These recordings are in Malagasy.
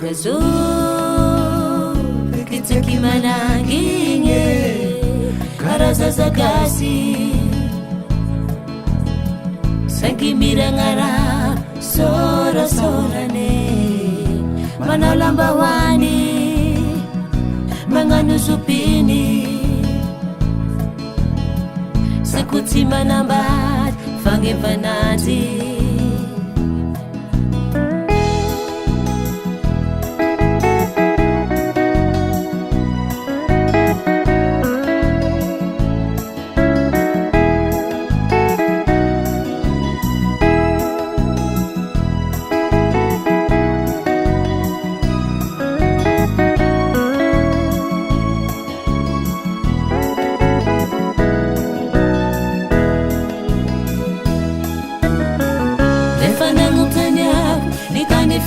kazo Kitaki mananginge Karaza zagasi Sangi mirangara Sora sorane Manau lambawani Manganu supini Sakuti manambat Fange panati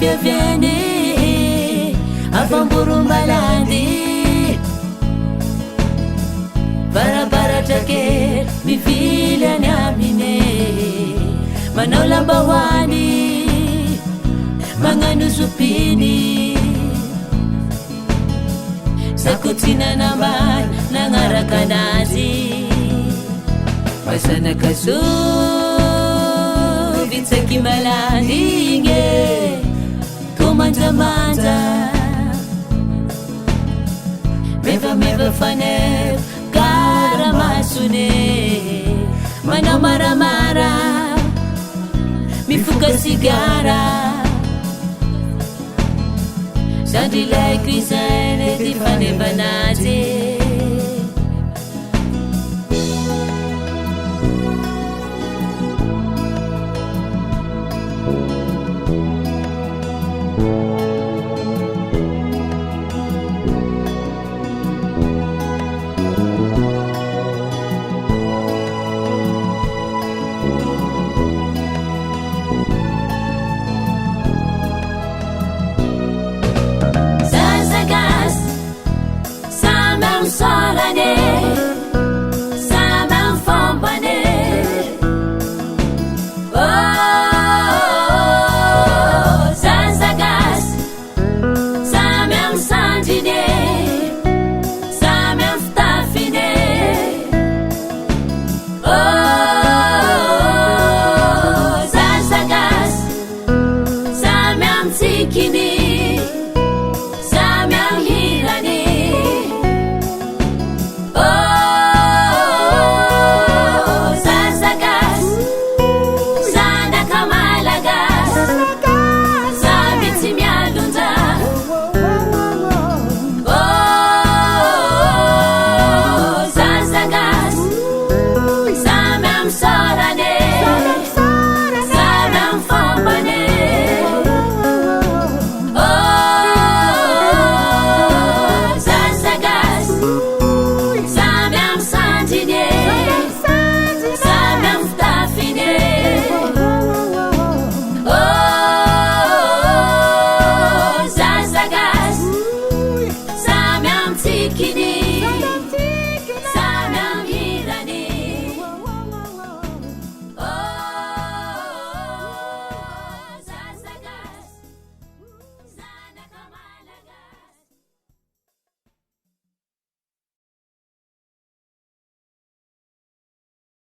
Fia viene Afamburu malandi Bara take mi filha nyamine Manau lambawani Manganu supini Sakutina namai Nangarakanati Pasana kaso Vitsaki malandinge Manja Meva fane Kara masune Mana mara Mifuka sigara Sandi like Christian Eti fane banati